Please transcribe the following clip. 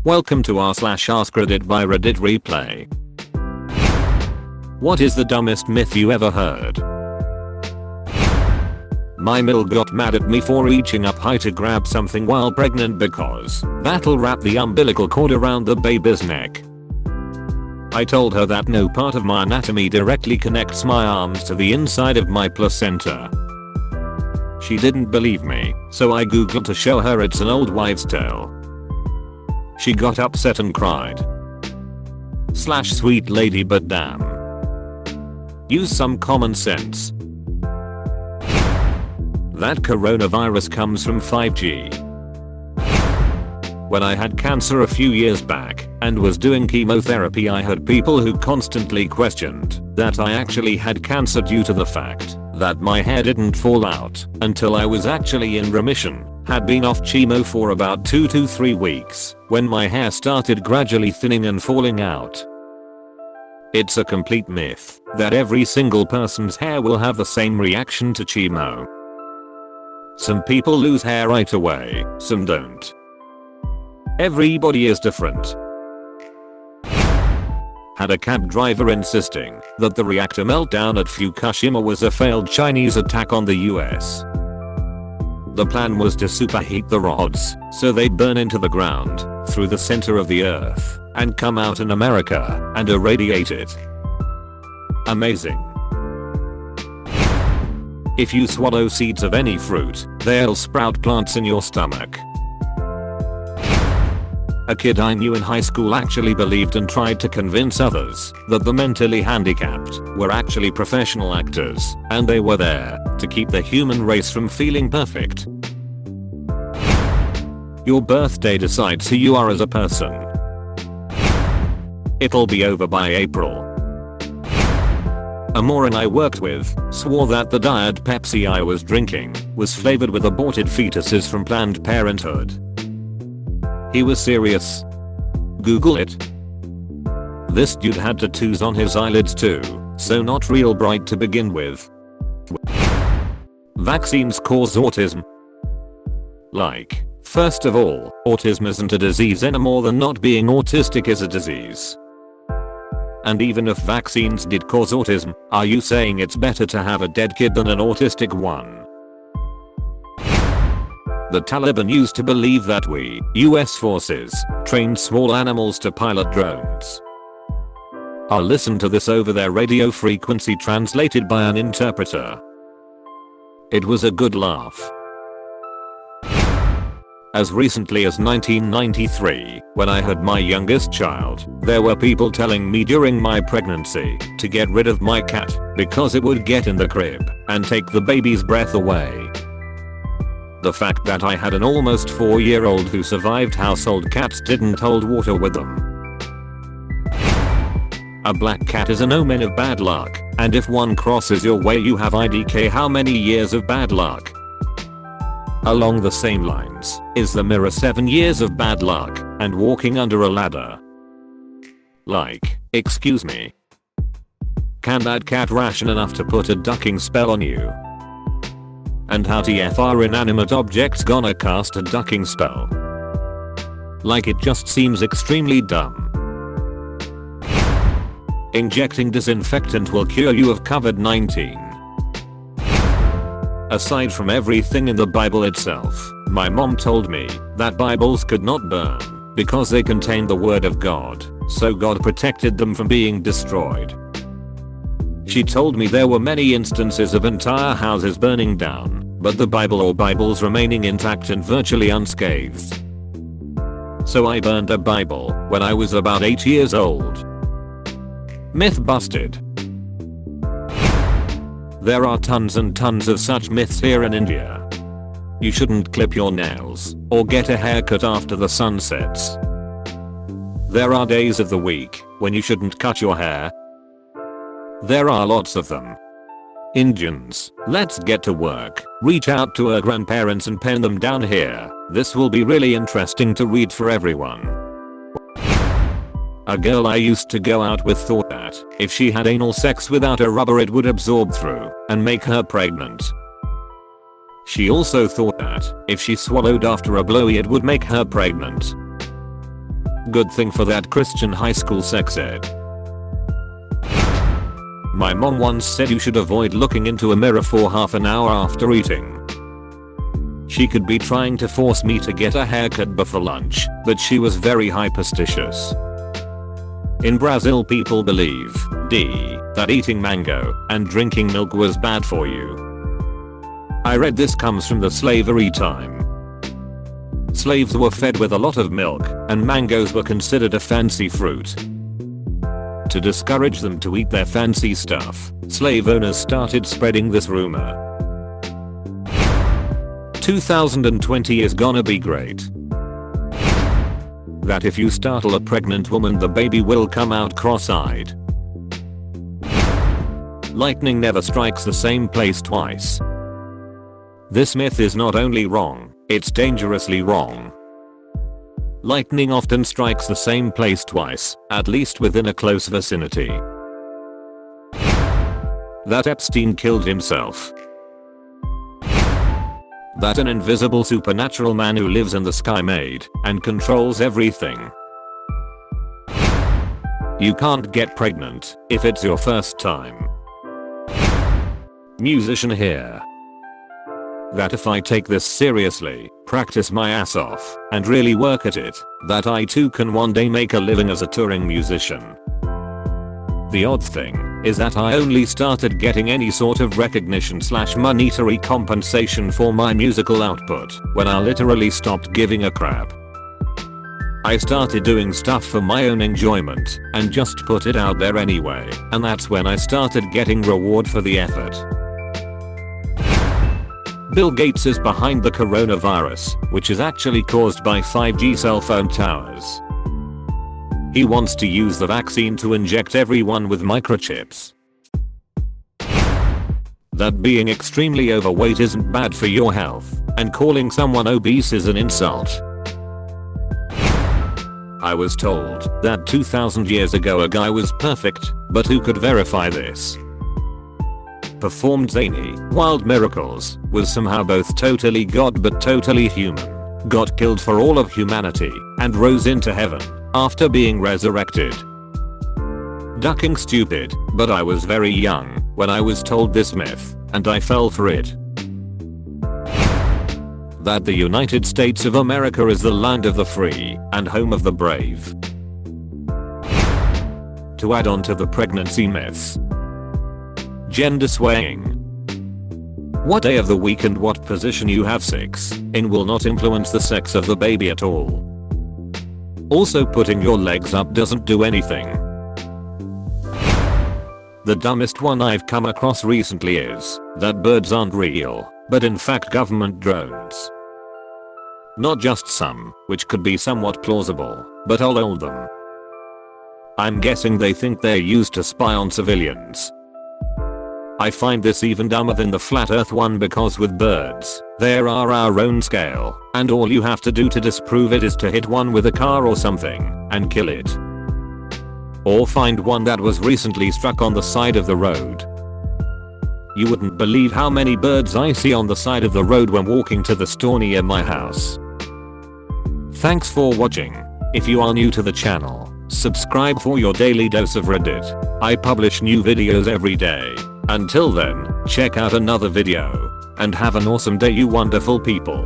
Welcome to r/AskReddit by Reddit replay. What is the dumbest myth you ever heard? My mill got mad at me for reaching up high to grab something while pregnant because that'll wrap the umbilical cord around the baby's neck. I told her that no part of my anatomy directly connects my arms to the inside of my placenta. She didn't believe me, so I googled to show her it's an old wives' tale. She got upset and cried. Sweet lady, but damn. Use some common sense. That coronavirus comes from 5G. When I had cancer a few years back and was doing chemotherapy, I heard people who constantly questioned that I actually had cancer due to the fact that my hair didn't fall out until I was actually in remission. Had been off chemo for about 2 to 3 weeks when my hair started gradually thinning and falling out. It's a complete myth that every single person's hair will have the same reaction to chemo. Some people lose hair right away, some don't. Everybody is different. Had a cab driver insisting that the reactor meltdown at Fukushima was a failed Chinese attack on the US. The plan was to superheat the rods so they'd burn into the ground through the center of the earth and come out in America and irradiate it. Amazing. If you swallow seeds of any fruit, they'll sprout plants in your stomach. A kid I knew in high school actually believed and tried to convince others that the mentally handicapped were actually professional actors and they were there to keep the human race from feeling perfect. Your birthday decides who you are as a person. It'll be over by April. A moron I worked with swore that the diet Pepsi I was drinking was flavored with aborted fetuses from Planned Parenthood. He was serious. Google it. This dude had tattoos on his eyelids too, so not real bright to begin with. Vaccines cause autism. Like, first of all, autism isn't a disease any more than not being autistic is a disease. And even if vaccines did cause autism, are you saying it's better to have a dead kid than an autistic one? The Taliban used to believe that we, US forces, trained small animals to pilot drones. I'll listen to this over their radio frequency translated by an interpreter. It was a good laugh. As recently as 1993, when I had my youngest child, there were people telling me during my pregnancy to get rid of my cat because it would get in the crib and take the baby's breath away. The fact that I had an almost 4-year-old who survived household cats didn't hold water with them. A black cat is an omen of bad luck, and if one crosses your way you have IDK how many years of bad luck. Along the same lines is the mirror 7 years of bad luck and walking under a ladder. Like, excuse me. Can that cat ration enough to put a ducking spell on you? And how TFR inanimate objects gonna cast a ducking spell? Like, it just seems extremely dumb. Injecting disinfectant will cure you of COVID-19. Aside from everything in the Bible itself, my mom told me that Bibles could not burn because they contained the word of God, so God protected them from being destroyed. She told me there were many instances of entire houses burning down, but the Bible or Bibles remaining intact and virtually unscathed. So I burned a Bible when I was about 8 years old. Myth busted. There are tons and tons of such myths here in India. You shouldn't clip your nails or get a haircut after the sun sets. There are days of the week when you shouldn't cut your hair. There are lots of them. Indians, let's get to work. Reach out to our grandparents and pen them down here. This will be really interesting to read for everyone. A girl I used to go out with thought that if she had anal sex without a rubber it would absorb through and make her pregnant. She also thought that if she swallowed after a blowy it would make her pregnant. Good thing for that Christian high school sex ed. My mom once said you should avoid looking into a mirror for half an hour after eating. She could be trying to force me to get a haircut before lunch, but she was very hyperstitious. In Brazil, people believe that eating mango and drinking milk was bad for you. I read this comes from the slavery time. Slaves were fed with a lot of milk, and mangoes were considered a fancy fruit. To discourage them to eat their fancy stuff, slave owners started spreading this rumor. 2020 is gonna be great. That if you startle a pregnant woman, the baby will come out cross-eyed. Lightning never strikes the same place twice. This myth is not only wrong, it's dangerously wrong. Lightning often strikes the same place twice, at least within a close vicinity. That Epstein killed himself. That an invisible supernatural man who lives in the sky made and controls everything. You can't get pregnant if it's your first time. Musician here. That if I take this seriously, practice my ass off, and really work at it, that I too can one day make a living as a touring musician. The odd thing is that I only started getting any sort of recognition / monetary compensation for my musical output when I literally stopped giving a crap. I started doing stuff for my own enjoyment and just put it out there anyway, and that's when I started getting reward for the effort. Bill Gates is behind the coronavirus, which is actually caused by 5G cell phone towers. He wants to use the vaccine to inject everyone with microchips. That being extremely overweight isn't bad for your health, and calling someone obese is an insult. I was told that 2000 years ago a guy was perfect, but who could verify this? Performed zany, wild miracles, was somehow both totally God but totally human, got killed for all of humanity, and rose into heaven after being resurrected. Ducking stupid, but I was very young when I was told this myth, and I fell for it. That the United States of America is the land of the free and home of the brave. To add on to the pregnancy myths. Gender swaying. What day of the week and what position you have sex in will not influence the sex of the baby at all. Also, putting your legs up doesn't do anything. The dumbest one I've come across recently is that birds aren't real, but in fact government drones. Not just some, which could be somewhat plausible, but all of them. I'm guessing they think they're used to spy on civilians. I find this even dumber than the flat earth one because with birds, there are our own scale, and all you have to do to disprove it is to hit one with a car or something, and kill it. Or find one that was recently struck on the side of the road. You wouldn't believe how many birds I see on the side of the road when walking to the store near my house. Thanks for watching. If you are new to the channel, subscribe for your daily dose of Reddit. I publish new videos every day. Until then, check out another video, and have an awesome day you wonderful people.